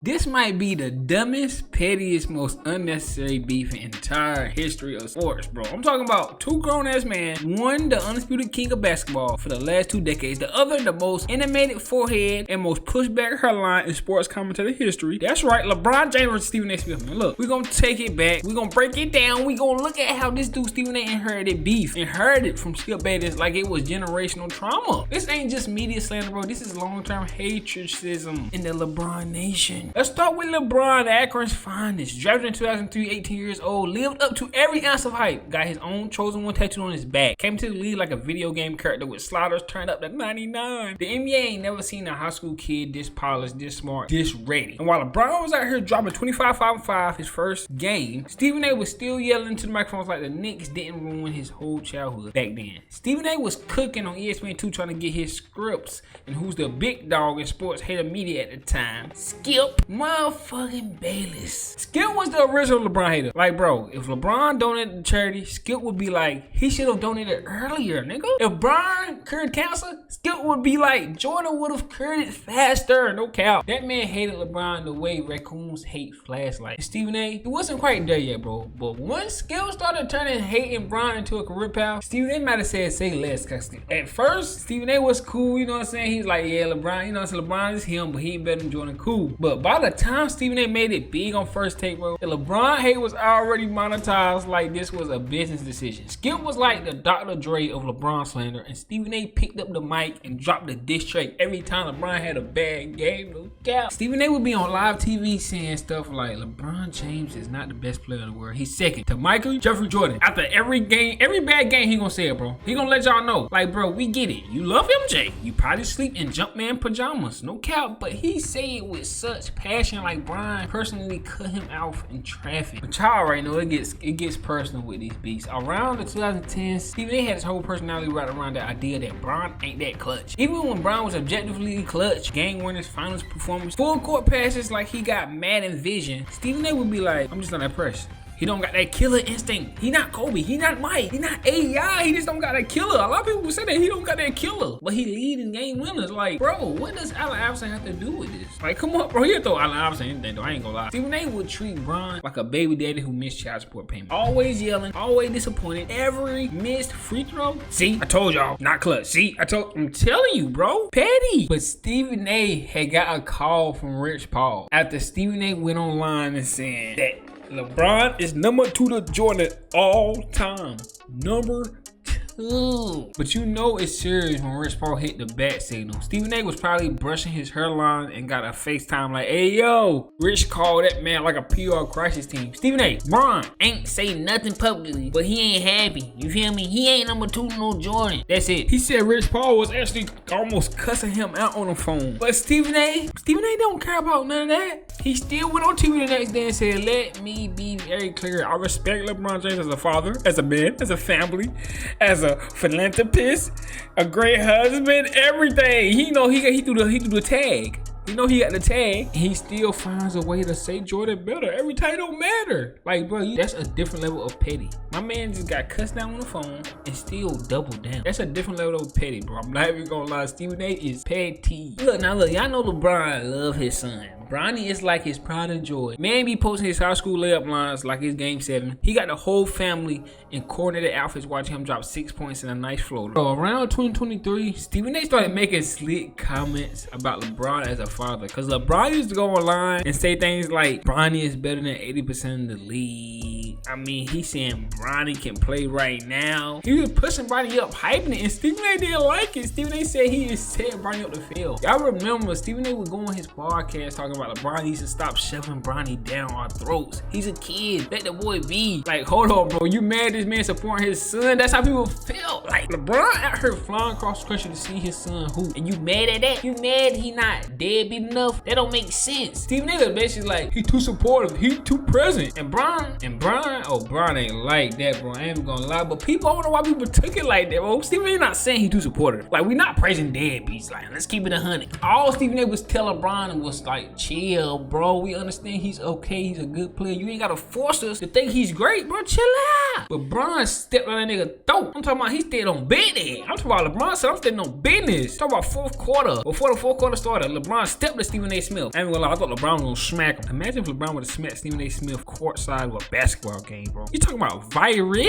This might be the dumbest, pettiest, most unnecessary beef in entire history of sports, bro. I'm talking about two grown-ass men, one the undisputed king of basketball for the last 2 decades, the other the most animated forehead and most pushback hairline in sports commentator history. That's right, LeBron James versus Stephen A. Smith. Man, look, we're gonna take it back, we're gonna break it down, we're gonna look at how this dude Stephen A. inherited beef, inherited from Skip Bayless like it was generational trauma. This ain't just media slander, bro. This is long-term hatredicism in the LeBron nation. Let's start with LeBron, Akron's finest. Drafted in 2003, 18 years old, lived up to every ounce of hype. Got his own chosen one tattooed on his back. Came to the league like a video game character with sliders turned up to 99. The NBA ain't never seen a high school kid this polished, this smart, this ready. And while LeBron was out here dropping 25, 5, and 5 his first game, Stephen A. was still yelling to the microphones like the Knicks didn't ruin his whole childhood back then. Stephen A. was cooking on ESPN 2 trying to get his scripts. And who's the big dog in sports hater media at the time? Skip motherfucking Bayless. Skip was the original LeBron hater. Like, bro, if LeBron donated to charity, Skip would be like, he should have donated earlier, nigga. If Bron cured cancer, Skip would be like, Jordan would have cured it faster. No cap. That man hated LeBron the way raccoons hate flashlights. Stephen A., he wasn't quite there yet, bro. But once Skip started turning hating Bron into a career pal, Stephen A. might have said, say less. Cause at first, Stephen A. was cool, you know what I'm saying? He's like, yeah, LeBron, you know what I'm saying? LeBron is him, but he ain't better than Jordan. Cool. But by the time Stephen A. made it big on First Take, bro, the LeBron hate was already monetized like this was a business decision. Skip was like the Dr. Dre of LeBron slander, and Stephen A. picked up the mic and dropped the diss track every time LeBron had a bad game. No doubt. Stephen A. would be on live TV saying stuff like, LeBron James is not the best player in the world. He's second to Michael Jeffrey Jordan. After every game, every bad game, he gonna say it, bro. He gonna let y'all know. Like, bro, we get it. You love MJ. You probably sleep in Jumpman pajamas. No cap. But he say it with such passion like Bron personally cut him off in traffic. But y'all already know it gets personal with these beats. Around the 2010s, Stephen A. had his whole personality right around the idea that Bron ain't that clutch. Even when Bron was objectively clutch, game winners, finals performance, full court passes like he got Madden vision, Stephen A. would be like, I'm just not that pressed. He don't got that killer instinct. He not Kobe. He not Mike. He not AI. He just don't got that killer. A lot of people say that he don't got that killer. But he leading game winners. Like, bro, what does Allen Iverson have to do with this? Like, come on, bro. He'll throw Allen Iverson anything, though. I ain't gonna lie. Stephen A. would treat Bron like a baby daddy who missed child support payment. Always yelling. Always disappointed. Every missed free throw. See, I told y'all. Not clutch. See, I'm telling you, bro. Petty. But Stephen A. had got a call from Rich Paul after Stephen A. went online and said that LeBron is number 2 to Jordan all time. Number 2. But you know it's serious when Rich Paul hit the bat signal. Stephen A. was probably brushing his hairline and got a FaceTime like, hey yo, Rich called that man like a PR crisis team. Stephen A. Bron ain't say nothing publicly, but he ain't happy. You feel me? He ain't number 2 to no Jordan. That's it. He said Rich Paul was actually almost cussing him out on the phone. But Stephen A. don't care about none of that. He still went on TV the next day and said, let me be very clear. I respect LeBron James as a father, as a man, as a family, as a philanthropist, a great husband, everything. He know he threw the tag. You know he got the tag. He still finds a way to say Jordan better. Every time it don't matter. Like, bro, that's a different level of petty. My man just got cussed down on the phone and still doubled down. That's a different level of petty, bro. I'm not even gonna lie. Stephen A. is petty. Look, y'all know LeBron love his son. Bronny is like his pride and joy. Man be posting his high school layup lines like his game 7. He got the whole family in coordinated outfits watching him drop 6 points in a nice floater. So around 2023, Stephen A. started making slick comments about LeBron as a father. Cause LeBron used to go online and say things like, Bronny is better than 80% of the league. I mean, he's saying Bronny can play right now. He was pushing Bronny up, hyping it, and Stephen A. didn't like it. Stephen A. said he just set Bronny up to fail. Y'all remember Stephen A. would go on his podcast talking about LeBron needs to stop shoving Bronny down our throats. He's a kid. Let the boy be. Like, hold on, bro. You mad this man supporting his son? That's how people feel. Like, LeBron out here flying across the country to see his son hoop. And you mad at that? You mad he not deadbeat enough? That don't make sense. Stephen A. was basically like, he too supportive. He too present. And Bron Bron ain't like that, bro. I ain't gonna lie, but people, I don't know why people took it like that, bro. Stephen A not saying he too supportive. Like, we not praising deadbeats. Like, let's keep it 100. All Stephen A was telling Bron was like, chill, bro. We understand he's okay. He's a good player. You ain't gotta force us to think he's great, bro. Chill out. But Bron stepped on that nigga throat. I'm talking about he stayed on business. I'm talking about LeBron said I'm staying on business. Talking about fourth quarter. Before the fourth quarter started, LeBron stepped to Stephen A. Smith. I ain't gonna lie, I thought LeBron was gonna smack him. Imagine if LeBron would have smacked Stephen A. Smith courtside with a basketball game, bro. You talking about viral?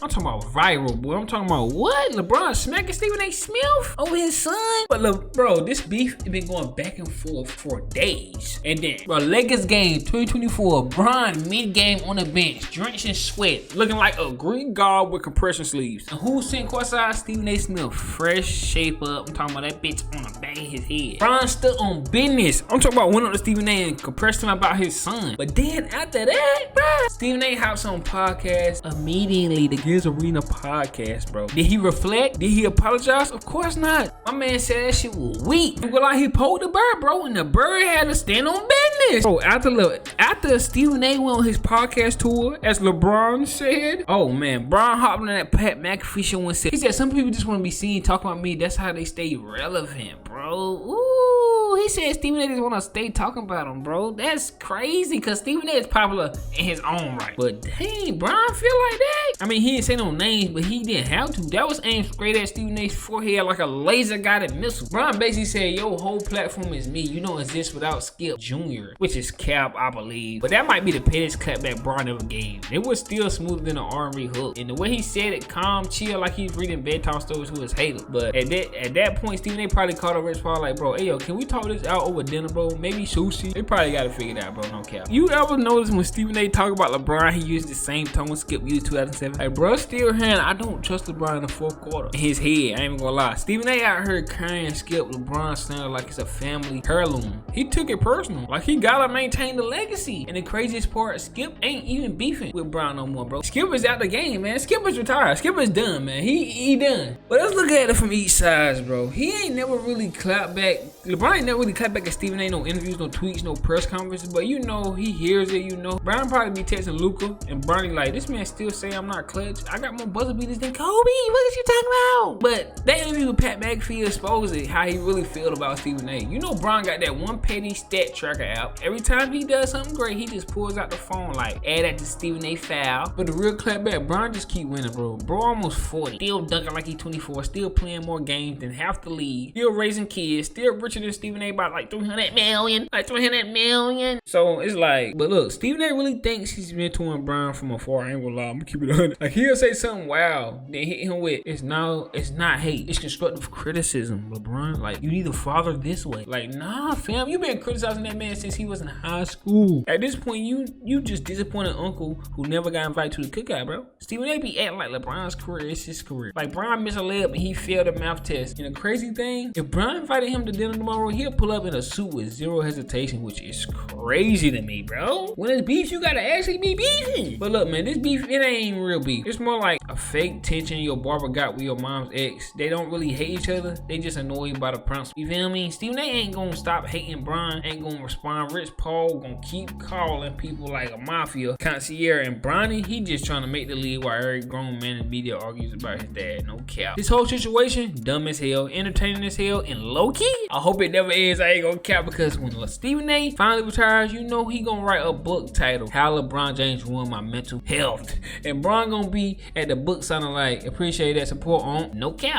I'm talking about viral, boy. I'm talking about what? LeBron smacking Stephen A. Smith over his son? But look, bro, this beef has been going back and forth for days. And then, bro, Lakers game 2024, Bron mid-game on the bench, drenched in sweat, looking like a Greek god with compression sleeves. And who's sitting courtside? Stephen A. Smith, fresh shape up. I'm talking about that bitch on the back of his head. Bron stood on business. I'm talking about went up to Stephen A. and compressed him about his son. But then after that, bro, Stephen A. hops on podcast immediately. The Gears Arena podcast, bro. Did he reflect? Did he apologize? Of course not. My man said that shit was weak. Well, like he pulled the bird, bro, and the bird had to stand on business. Bro, after Stephen A. went on his podcast tour, as LeBron said, oh man, Bron hopped on that Pat McAfee show and said, he said, some people just want to be seen talking about me. That's how they stay relevant, bro. Ooh, he said Stephen A. just want to stay talking about him, bro. That's crazy, because Stephen A. is popular in his own right. But dang, Bron feel like that? I mean, he didn't say no names, but he didn't have to. That was aimed straight at Stephen A.'s forehead like a laser-guided missile. Bron basically said, your whole platform is me. You don't exist without Skip Jr., which is cap, I believe. But that might be the pettiest cutback Bron ever gave. It was still smoother than an R&B hook. And the way he said it, calm, chill, like he's reading bedtime stories to his haters. But at that point, Stephen A. probably called a Rich Paul like, bro, hey, yo, can we talk this out over dinner, bro? Maybe sushi? They probably got to figure it out, bro. No cap. You ever notice when Stephen A. talk about LeBron, he used the same tone Skip used 2007? Like, bro, still hearing, I don't trust LeBron in the fourth quarter. In his head, I ain't even gonna lie. Stephen A. out here carrying Skip LeBron sounded like it's a family heirloom. He took it personal. Like, he gotta maintain the legacy. And the craziest part, Skip ain't even beefing with Bron no more, bro. Skip is out the game, man. Skip is retired. Skip is done, man. He done. But let's look at it from each side, bro. He ain't never really clapped back. LeBron ain't never really clapped back at Stephen A. No interviews, no tweets, no press conferences. But you know, he hears it, you know. Bron probably be texting Luka and Bronny like, this man still say I'm not clutch. I got more buzzer beaters than Kobe. What is you talking about? But that interview with Pat McAfee exposed it, how he really felt about Stephen A. You know, Bron got that one petty stat tracker app. Every time he does something great, he just pulls out the phone like, add that to Stephen A. foul. But the real clapback, Bron just keep winning, bro. Bro almost 40. Still dunking like he 24. Still playing more games than half the league. Still raising kids. Still richer than Stephen A. by like 300 million. Like 300 million. So it's like, but look, Stephen A. really thinks he's mentoring Bron from afar. I ain't gonna lie. I'm gonna keep it 100. Like, he'll say something wild, then hit him with, it's not hate. It's constructive criticism, LeBron. Like, you need to father this way. Like, nah, fam. You been criticizing that man since he was in high school. At this point, you just disappointed uncle who never got invited to the cookout, bro. Stephen A. be acting like LeBron's career is his career. Like, Bron missed a layup and he failed a math test. And the crazy thing, if Bron invited him to dinner tomorrow, he'll pull up in a suit with zero hesitation, which is crazy to me, bro. When it's beef, you gotta actually be beefing. But look, man, this beef, it ain't real beef. It's more like a fake tension your barber got with your mom's ex. They don't really hate each other. They just annoyed by the principle. You feel me? Stephen A. ain't gonna stop hating Bron. Ain't gonna respond. Rich Paul gonna keep calling people like a mafia concierge. And Bronny, he just trying to make the league while every grown man in media argues about his dad. No cap. This whole situation, dumb as hell, entertaining as hell, and low-key, I hope it never ends. I ain't gonna cap, because when Stephen A. finally retires, you know he gonna write a book titled How LeBron James Ruined My Mental Health. And Bron gonna be at the book signing like, appreciate that support on No Cap.